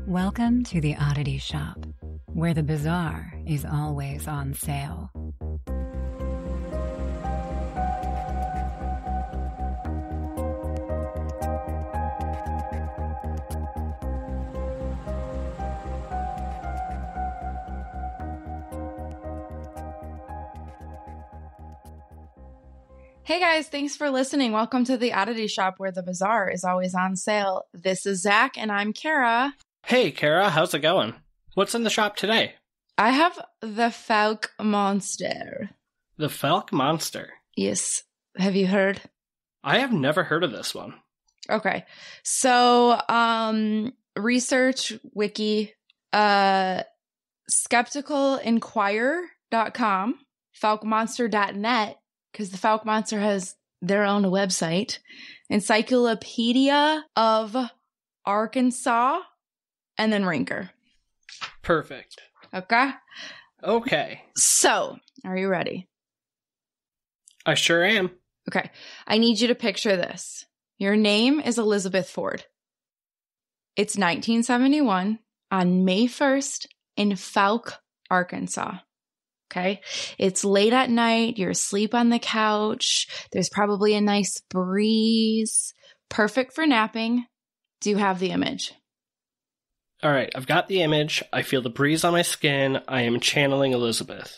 Welcome to the Oddity Shop, where the bizarre is always on sale. Hey guys, thanks for listening. Welcome to the Oddity Shop where the bizarre is always on sale. This is Zach and I'm Kara. Hey Kara, how's it going? What's in the shop today? I have the Fouke Monster. The Fouke Monster? Yes. Have you heard? I have never heard of this one. Okay. So, research, wiki, skepticalinquirer.com, foukemonster.net, because the Fouke Monster has their own website, Encyclopedia of Arkansas, and then Rinker. Perfect. Okay? Okay. So, are you ready? I sure am. Okay. I need you to picture this. Your name is Elizabeth Ford. It's 1971 on May 1st in Fouke, Arkansas. Okay. It's late at night. You're asleep on the couch. There's probably a nice breeze. Perfect for napping. Do you have the image? All right. I've got the image. I feel the breeze on my skin. I am channeling Elizabeth.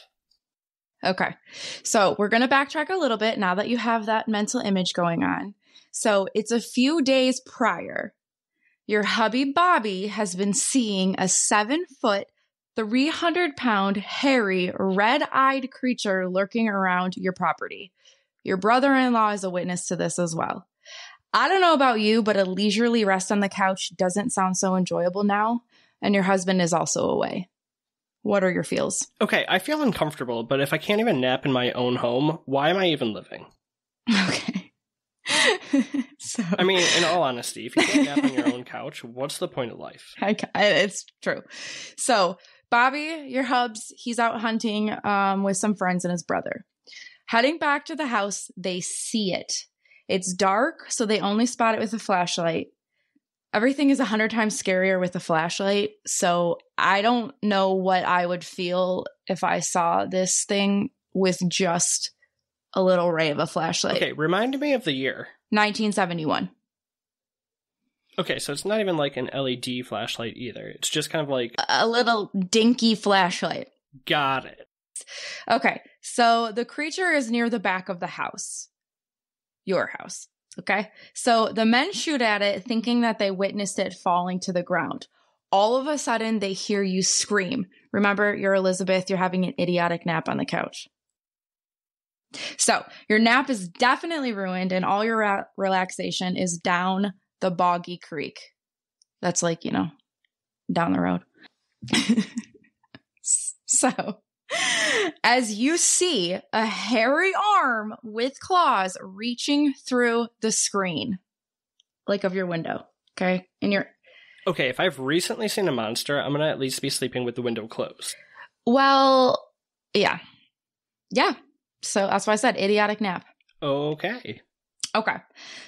Okay. So we're going to backtrack a little bit now that you have that mental image going on. So it's a few days prior. Your hubby Bobby has been seeing a 7-foot, 300-pound, hairy, red-eyed creature lurking around your property. Your brother-in-law is a witness to this as well. I don't know about you, but a leisurely rest on the couch doesn't sound so enjoyable now, and your husband is also away. What are your feels? Okay, I feel uncomfortable, but if I can't even nap in my own home, why am I even living? Okay. So, I mean, in all honesty, if you can't nap on your own couch, what's the point of life? It's true. So, Bobby, your hubs, he's out hunting with some friends and his brother. Heading back to the house, they see it. It's dark, so they only spot it with a flashlight. Everything is 100 times scarier with a flashlight, so I don't know what I would feel if I saw this thing with just a little ray of a flashlight. Okay, remind me of the year. 1971. Okay, so it's not even like an LED flashlight either. It's just kind of like a little dinky flashlight. Got it. Okay, so the creature is near the back of the house. Your house. Okay, so the men shoot at it thinking that they witnessed it falling to the ground. All of a sudden, they hear you scream. Remember, you're Elizabeth. You're having an idiotic nap on the couch. So your nap is definitely ruined and all your relaxation is down the Boggy Creek. That's like, down the road. So, as you see a hairy arm with claws reaching through the screen, like of your window, okay? Okay, if I've recently seen a monster, I'm going to at least be sleeping with the window closed. Well, yeah. Yeah. So that's why I said idiotic nap. Okay. Okay.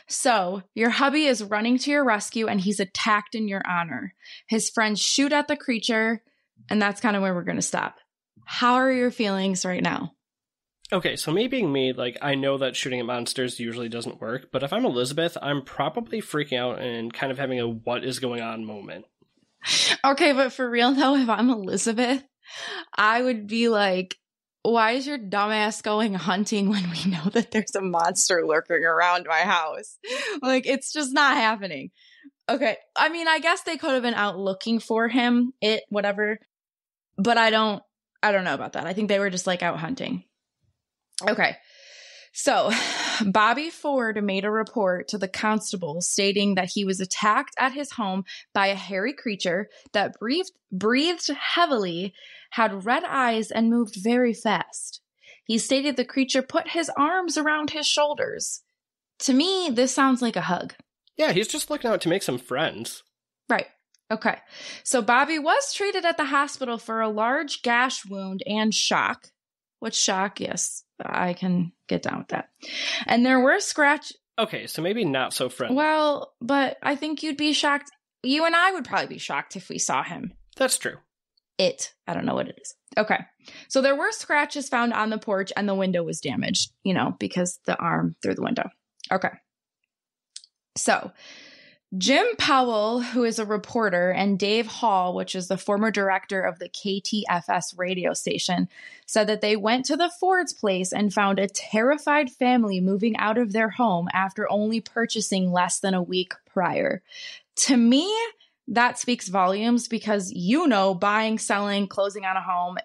So your hubby is running to your rescue and he's attacked in your honor. His friends shoot at the creature, and that's kind of where we're going to stop. How are your feelings right now? Okay, so me being me, I know that shooting at monsters usually doesn't work, but if I'm Elizabeth, I'm probably freaking out and kind of having a what is going on moment. Okay, but for real though, if I'm Elizabeth, I would be like, why is your dumbass going hunting when we know that there's a monster lurking around my house? It's just not happening. Okay, I mean, I guess they could have been out looking for him, whatever, but I don't know about that. I think they were just out hunting. Okay. So Bobby Ford made a report to the constable stating that he was attacked at his home by a hairy creature that breathed heavily, had red eyes, and moved very fast. He stated the creature put his arms around his shoulders. To me, this sounds like a hug. Yeah, he's just looking out to make some friends. Right. Okay. So Bobby was treated at the hospital for a large gash wound and shock. Which shock? Yes, I can get down with that. And there were Okay, so maybe not so friendly. Well, but I think you'd be shocked you and I would probably be shocked if we saw him. That's true. I don't know what it is. Okay. So there were scratches found on the porch and the window was damaged, because the arm through the window. Okay. So Jim Powell, who is a reporter, and Dave Hall, which is the former director of the KTFS radio station, said that they went to the Ford's place and found a terrified family moving out of their home after only purchasing less than a week prior. To me, that speaks volumes because, buying, selling, closing on a home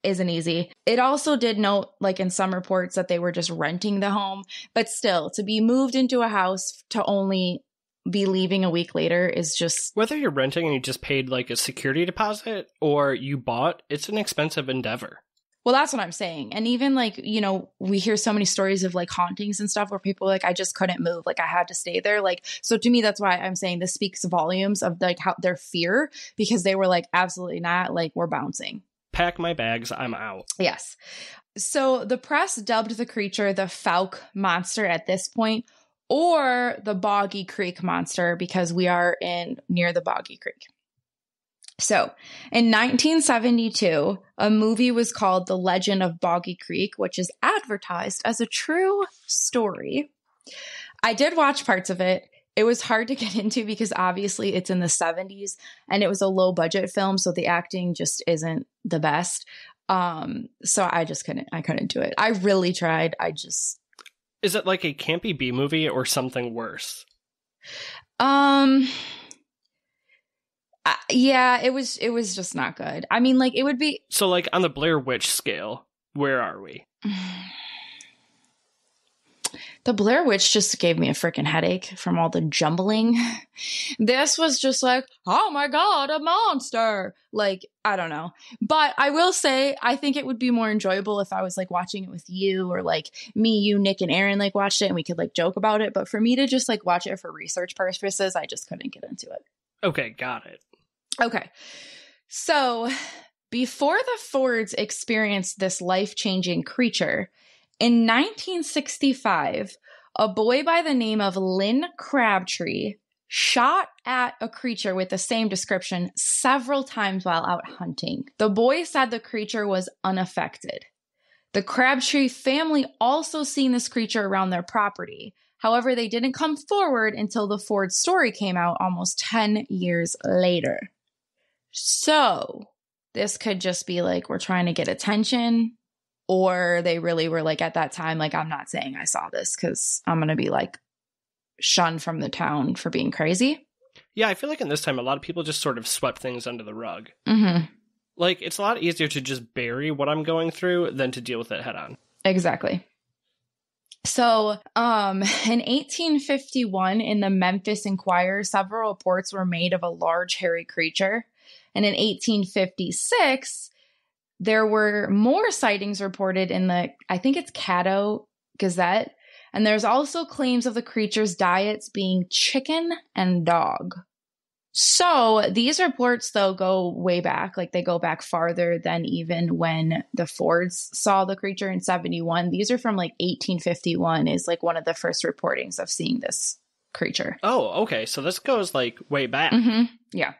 isn't easy. It also did note, like in some reports, that they were just renting the home. But still, to be moved into a house to only be leaving a week later is just... Whether you're renting and you just paid like a security deposit or you bought, it's an expensive endeavor. Well, that's what I'm saying. And even like, we hear so many stories of like hauntings and stuff where people are like, I just couldn't move. Like I had to stay there. Like, so to me, that's why I'm saying this speaks volumes of like how their fear, because they were like, absolutely not. Like we're bouncing. Pack my bags. I'm out. Yes. So the press dubbed the creature the Fouke Monster at this point, or the Boggy Creek Monster, because we are near the Boggy Creek. So in 1972, a movie was called The Legend of Boggy Creek, which is advertised as a true story. I did watch parts of it. It was hard to get into because obviously it's in the 70s and it was a low budget film. So the acting just isn't the best. So I couldn't do it. I really tried. Is it like a campy B movie or something worse? Yeah, it was just not good. I mean, like it would be. So like on the Blair Witch scale, where are we? The Blair Witch just gave me a freaking headache from all the jumbling. This was just like, oh my God, a monster. Like, I don't know. But I will say, I think it would be more enjoyable if I was like watching it with you, or like me, you, Nick, and Aaron like watched it and we could like joke about it. But for me to just like watch it for research purposes, I just couldn't get into it. Okay, got it. Okay. So before the Fords experienced this life-changing creature, in 1965, a boy by the name of Lynn Crabtree shot at a creature with the same description several times while out hunting. The boy said the creature was unaffected. The Crabtree family also seen this creature around their property. However, they didn't come forward until the Ford story came out almost 10 years later. So this could just be like, we're trying to get attention. Or they really were like at that time, like, I'm not saying I saw this because I'm going to be like shunned from the town for being crazy. Yeah, I feel like in this time, a lot of people just sort of swept things under the rug. Mm-hmm. Like, it's a lot easier to just bury what I'm going through than to deal with it head on. Exactly. So in 1851, in the Memphis Inquirer, several reports were made of a large hairy creature. And in 1856... there were more sightings reported in I think it's Caddo Gazette. And there's also claims of the creature's diets being chicken and dog. So these reports, though, go way back. Like they go back farther than even when the Fords saw the creature in 71. These are from like 1851 is like one of the first reportings of seeing this creature. Oh, okay. So this goes like way back. Mm-hmm. Yeah.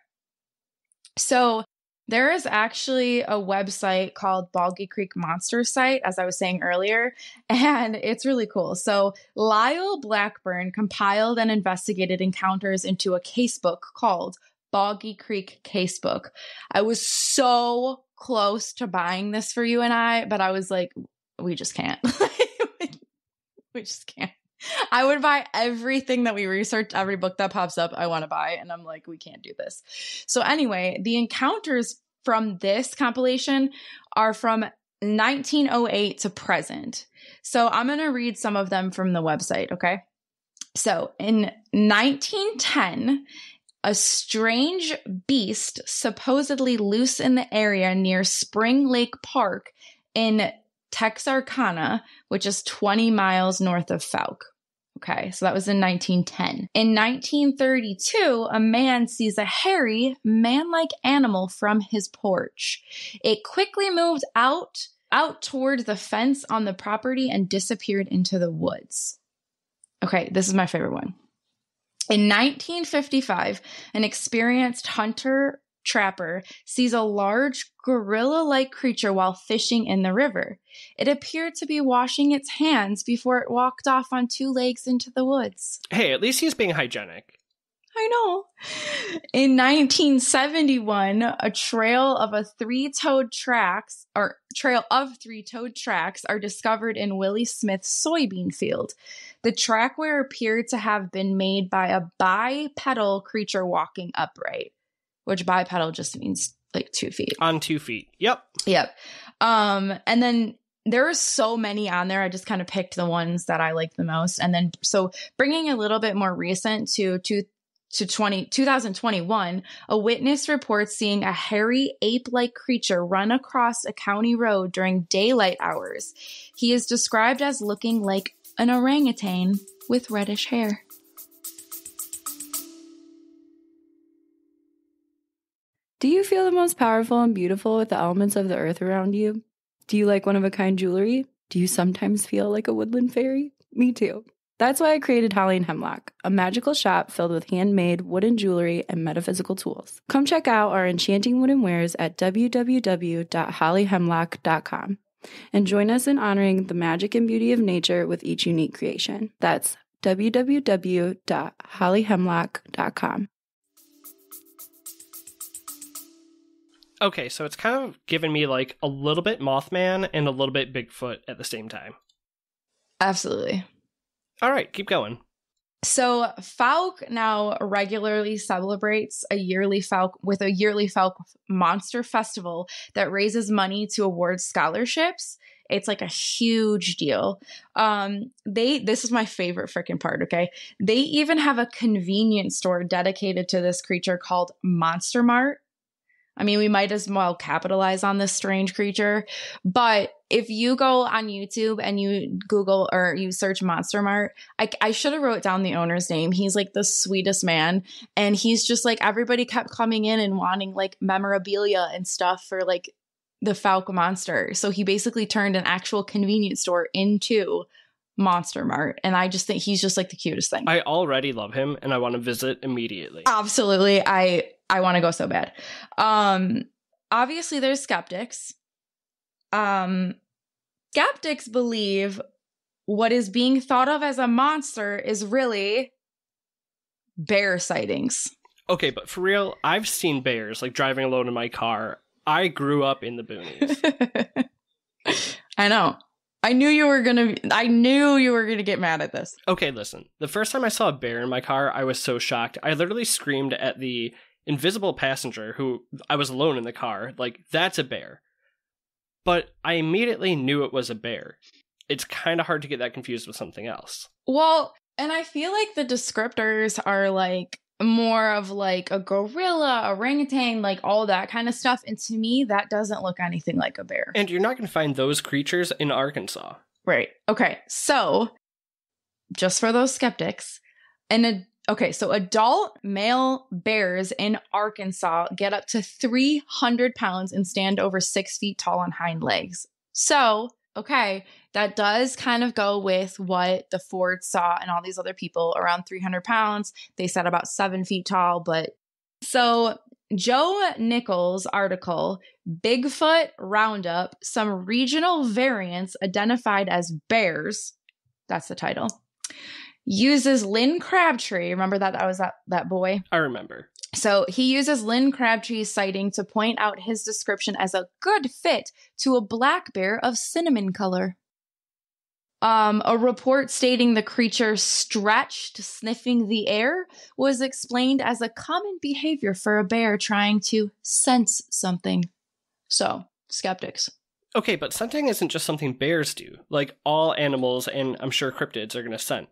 So there is actually a website called Boggy Creek Monster Site, as I was saying earlier, and it's really cool. So Lyle Blackburn compiled and investigated encounters into a casebook called Boggy Creek Casebook. I was so close to buying this for you and I, but I was like, we just can't. We just can't. I would buy everything that we research, every book that pops up, I want to buy. And I'm like, we can't do this. So anyway, the encounters from this compilation are from 1908 to present. So I'm going to read some of them from the website. Okay. So in 1910, a strange beast supposedly loose in the area near Spring Lake Park in Texarkana, which is 20 miles north of Fouke. Okay, so that was in 1910. In 1932, a man sees a hairy, man-like animal from his porch. It quickly moved out toward the fence on the property and disappeared into the woods. Okay, this is my favorite one. In 1955, an experienced hunter-trapper sees a large gorilla-like creature while fishing in the river. It appeared to be washing its hands before it walked off on two legs into the woods. Hey, at least he's being hygienic. I know. In 1971, a trail of three-toed tracks are discovered in Willie Smith's soybean field. The trackware appeared to have been made by a bipedal creature walking upright, which bipedal just means like 2 feet. On 2 feet. Yep. And then there are so many on there. I just kind of picked the ones that I like the most. And then, so bringing a little bit more recent to 2021, a witness reports seeing a hairy ape-like creature run across a county road during daylight hours. He is described as looking like an orangutan with reddish hair. Do you feel the most powerful and beautiful with the elements of the earth around you? Do you like one-of-a-kind jewelry? Do you sometimes feel like a woodland fairy? Me too. That's why I created Holly and Hemlock, a magical shop filled with handmade wooden jewelry and metaphysical tools. Come check out our enchanting wooden wares at www.hollyhemlock.com and join us in honoring the magic and beauty of nature with each unique creation. That's www.hollyhemlock.com. Okay, so it's kind of given me like a little bit Mothman and a little bit Bigfoot at the same time. Absolutely. All right, keep going. So Fouke now regularly celebrates a yearly Fouke Monster Festival that raises money to award scholarships. It's like a huge deal. This is my favorite freaking part, okay? They even have a convenience store dedicated to this creature called Monster Mart. I mean, we might as well capitalize on this strange creature. But if you go on YouTube and you Google or you search Monster Mart, I should have wrote down the owner's name. He's like the sweetest man. And he's just like, everybody kept coming in and wanting like memorabilia and stuff for like the Fouke Monster. So he basically turned an actual convenience store into Monster Mart. And I just think he's just like the cutest thing. I already love him and I want to visit immediately. Absolutely. I want to go so bad. Obviously there's skeptics. Skeptics believe what is being thought of as a monster is really bear sightings. Okay, but for real, I've seen bears like driving alone in my car. I grew up in the boonies. I know. I knew you were gonna get mad at this. Okay, listen. The first time I saw a bear in my car, I was so shocked. I literally screamed at the invisible passenger who I was alone in the car. Like, that's a bear. But I immediately knew it was a bear. It's kind of hard to get that confused with something else. Well, and I feel like the descriptors are like more of like a gorilla, orangutan, like all that kind of stuff. And to me, that doesn't look anything like a bear. And you're not going to find those creatures in Arkansas. Right. Okay. So just for those skeptics, so adult male bears in Arkansas get up to 300 pounds and stand over 6 feet tall on hind legs. So, okay, that does kind of go with what the Fords saw and all these other people around 300 pounds. They said about 7 feet tall, but so Joe Nichols' article, Bigfoot Roundup, some regional variants identified as bears, that's the title, uses Lynn Crabtree. Remember that was that boy? I remember. So he uses Lynn Crabtree's sighting to point out his description as a good fit to a black bear of cinnamon color. A report stating the creature stretched, sniffing the air, was explained as a common behavior for a bear trying to sense something. So, skeptics. Okay, but scenting isn't just something bears do. Like, all animals, and I'm sure cryptids, are going to scent.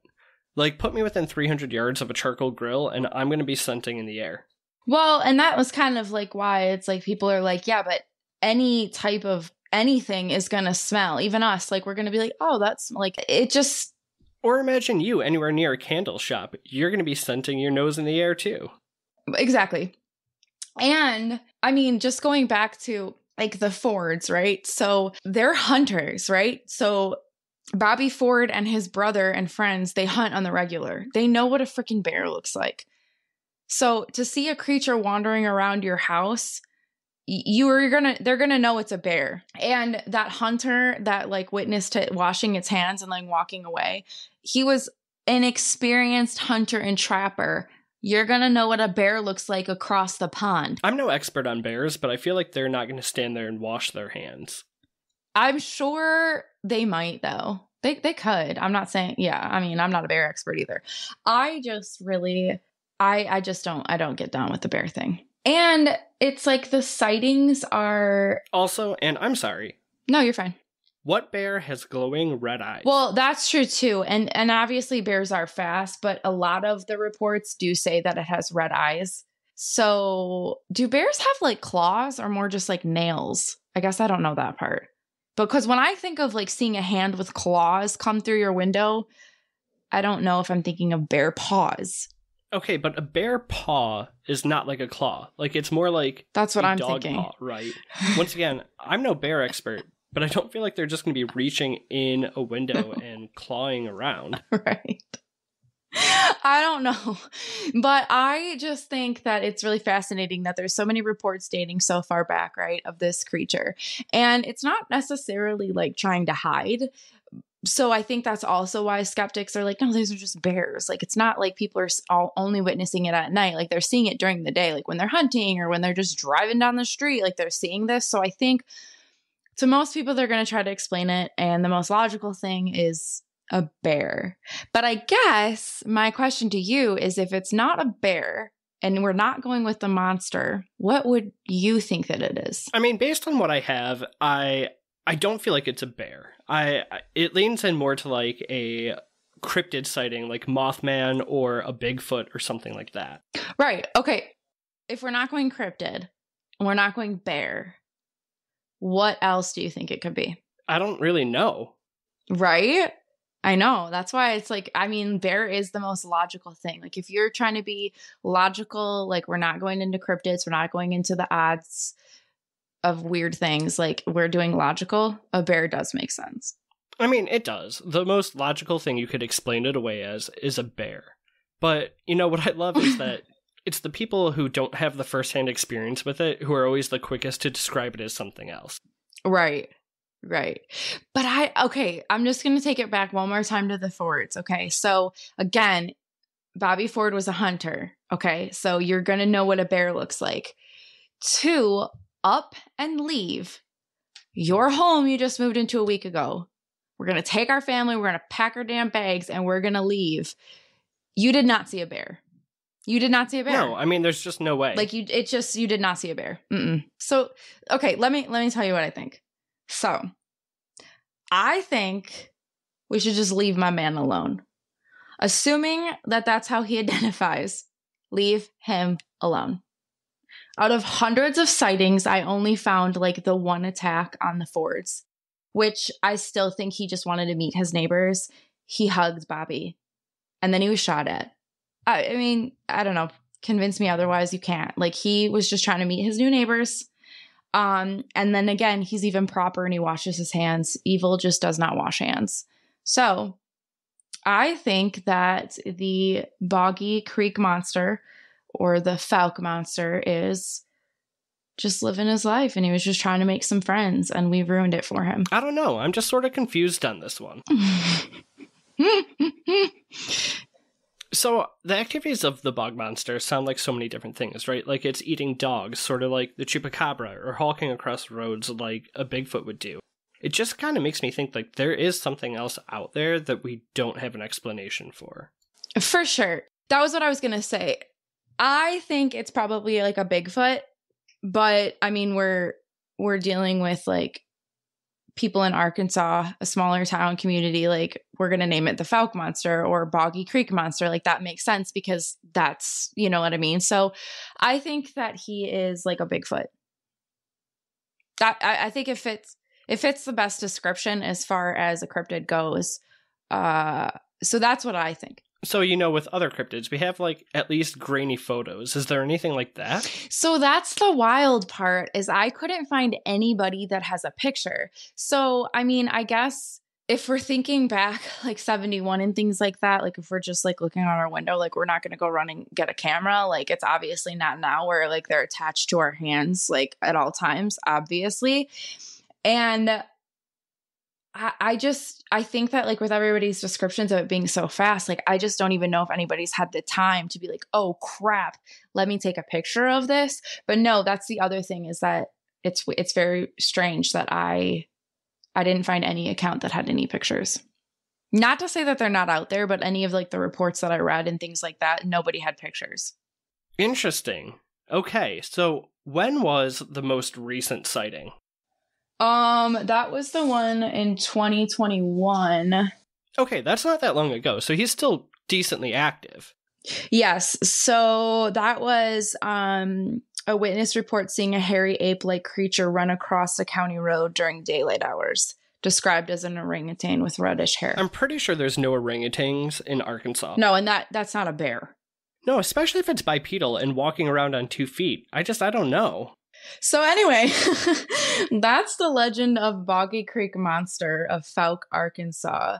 Like, put me within 300 yards of a charcoal grill, and I'm going to be scenting in the air. Well, and that was kind of like why it's like people are like, yeah, but any type of anything is going to smell. Even us, like, we're going to be like, oh, that's like, it just... Or imagine you anywhere near a candle shop. You're going to be scenting your nose in the air, too. Exactly. And, I mean, just going back to, like, the Fords, right? So, they're hunters, right? So... Bobby Ford and his brother and friends, they hunt on the regular. They know what a freaking bear looks like. So to see a creature wandering around your house, they're gonna know it's a bear. And that hunter that like witnessed it washing its hands and like walking away, he was an experienced hunter and trapper. You're gonna know what a bear looks like across the pond. I'm no expert on bears, but I feel like they're not gonna stand there and wash their hands. I'm sure they might though. They could. I'm not saying, yeah, I mean, I'm not a bear expert either. I just really, I don't get down with the bear thing. And it's like the sightings are... Also, and I'm sorry. No, you're fine. What bear has glowing red eyes? Well, that's true too. And obviously bears are fast, but a lot of the reports do say that it has red eyes. So do bears have like claws or more just like nails? I guess I don't know that part. Because when I think of like seeing a hand with claws come through your window, I don't know if I'm thinking of bear paws. Okay, but a bear paw is not like a claw. Like it's more like that's what I'm dog thinking. Paw, right? Once again, I'm no bear expert, but I don't feel like they're just going to be reaching in a window and clawing around. Right. I don't know. But I just think that it's really fascinating that there's so many reports dating so far back, right, of this creature. And it's not necessarily like trying to hide. So I think that's also why skeptics are like, no, these are just bears. Like, it's not like people are only witnessing it at night. Like, they're seeing it during the day, like when they're hunting or when they're just driving down the street, like they're seeing this. So I think to most people, they're going to try to explain it. And the most logical thing is a bear. But I guess my question to you is, if it's not a bear and we're not going with the monster, what would you think that it is? I mean, based on what I have, I don't feel like it's a bear. It leans in more to like a cryptid sighting, like Mothman or a Bigfoot or something like that. Right. Okay. If we're not going cryptid, we're not going bear, what else do you think it could be? I don't really know. Right? I know. That's why it's like, I mean, bear is the most logical thing. Like, if you're trying to be logical, like, we're not going into cryptids, we're not going into the odds of weird things, like, we're doing logical, a bear does make sense. I mean, it does. The most logical thing you could explain it away as is a bear. But, you know, what I love is that it's the people who don't have the firsthand experience with it who are always the quickest to describe it as something else. Right. Right. But I'm just going to take it back one more time to the Fords. Okay. So again, Bobby Ford was a hunter. Okay. So you're going to know what a bear looks like. 2, up and leave your home you just moved into a week ago. We're going to take our family. We're going to pack our damn bags and we're going to leave. You did not see a bear. You did not see a bear. No, I mean, there's just no way. Like, you did not see a bear. Mm-mm. So, okay, let me tell you what I think. So, I think we should just leave my man alone. Assuming that that's how he identifies, leave him alone. Out of hundreds of sightings, I only found like the one attack on the Fords, which I still think he just wanted to meet his neighbors. He hugged Bobby, and then he was shot at. I mean, I don't know. Convince me otherwise, you can't. Like, he was just trying to meet his new neighbors. And then again, he's even proper and he washes his hands. Evil just does not wash hands. So I think that the Boggy Creek Monster or the Fouke Monster is just living his life, and he was just trying to make some friends, and we ruined it for him. I don't know. I'm just sort of confused on this one. So the activities of the bog monster sound like so many different things, right? Like, it's eating dogs, sort of like the chupacabra, or hulking across roads like a Bigfoot would do. It just kind of makes me think like there is something else out there that we don't have an explanation for. For sure. That was what I was going to say. I think it's probably like a Bigfoot, but I mean, we're dealing with like people in Arkansas, a smaller town community. Like, we're going to name it the Fouke Monster or Boggy Creek Monster. Like, that makes sense because that's, you know what I mean? So I think that he is like a Bigfoot. I think it fits the best description as far as a cryptid goes. So that's what I think. So, you know, with other cryptids, we have like at least grainy photos. Is there anything like that? So that's the wild part, is I couldn't find anybody that has a picture. So, I mean, I guess if we're thinking back like 71 and things like that, like if we're just like looking out our window, like we're not going to go run and get a camera. Like it's obviously not now where like they're attached to our hands like at all times, obviously. And I think that like with everybody's descriptions of it being so fast, like I just don't even know if anybody's had the time to be like, oh crap, let me take a picture of this. But no, that's the other thing is that it's very strange that I didn't find any account that had any pictures. Not to say that they're not out there, but any of like the reports that I read and things like that, nobody had pictures. Interesting. Okay, so when was the most recent sighting? That was the one in 2021. Okay, that's not that long ago, so he's still decently active. Yes, so that was a witness report seeing a hairy ape-like creature run across a county road during daylight hours, described as an orangutan with reddish hair. I'm pretty sure there's no orangutans in Arkansas. No, and that's not a bear. No, especially if it's bipedal and walking around on 2 feet. I don't know. So anyway, that's the legend of Boggy Creek Monster of Fouke, Arkansas.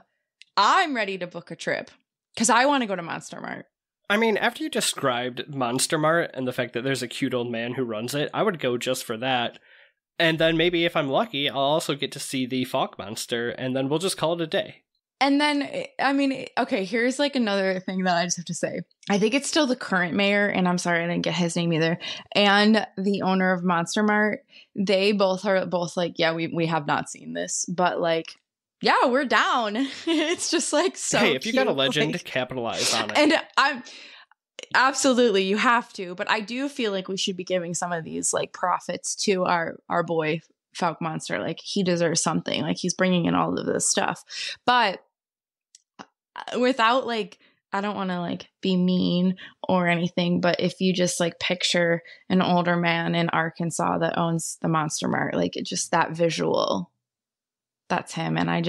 I'm ready to book a trip because I want to go to Monster Mart. I mean, after you described Monster Mart and the fact that there's a cute old man who runs it, I would go just for that. And then maybe if I'm lucky, I'll also get to see the Fouke Monster, and then we'll just call it a day. And then, I mean, okay, here's like another thing that I just have to say. I think it's still the current mayor, and I'm sorry I didn't get his name either, and the owner of Monster Mart. They both are like, yeah, we have not seen this, but like, yeah, we're down. It's just like so Hey, if you cute. got a legend, like, capitalize on it. And I'm absolutely, you have to, but I do feel like we should be giving some of these like profits to our boy Fouke Monster. Like he deserves something. Like he's bringing in all of this stuff, but without like, I don't want to like be mean or anything, but if you just like picture an older man in Arkansas that owns the Monster Mart, like it just that visual, that's him. And I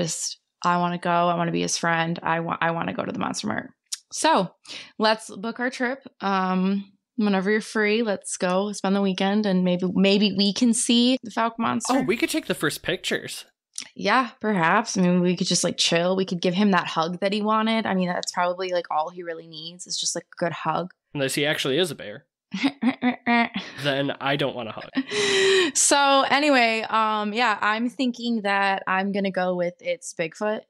want to go. I want to be his friend. I want to go to the Monster Mart. So let's book our trip. Whenever you're free, let's go spend the weekend and maybe we can see the Fouke Monster. Oh, we could take the first pictures. Yeah, perhaps. I mean, we could just like chill. We could give him that hug that he wanted. I mean, that's probably like all he really needs is just like a good hug. Unless he actually is a bear. Then I don't want to hug. So anyway, yeah, I'm thinking that I'm going to go with it's Bigfoot.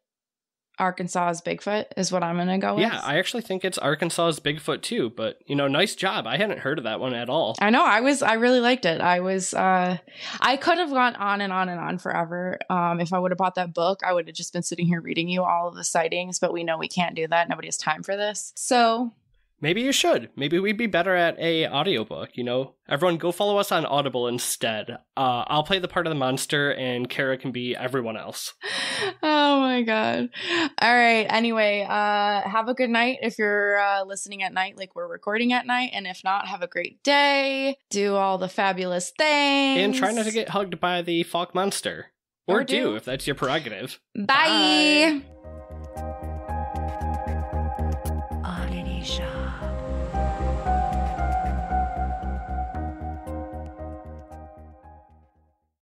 Arkansas's Bigfoot is what I'm going to go with. Yeah, I actually think it's Arkansas's Bigfoot too, but nice job. I hadn't heard of that one at all. I know. I really liked it. I could have gone on and on and on forever. If I would have bought that book, I would have just been sitting here reading you all of the sightings, but we know we can't do that. Nobody has time for this. So maybe you should. Maybe we'd be better at a audiobook, Everyone go follow us on Audible instead. I'll play the part of the monster and Kara can be everyone else. Oh my God. All right. Anyway, have a good night if you're listening at night like we're recording at night. And if not, have a great day. Do all the fabulous things. And try not to get hugged by the Fouke Monster. Or do if that's your prerogative. Bye. Oddity Shop.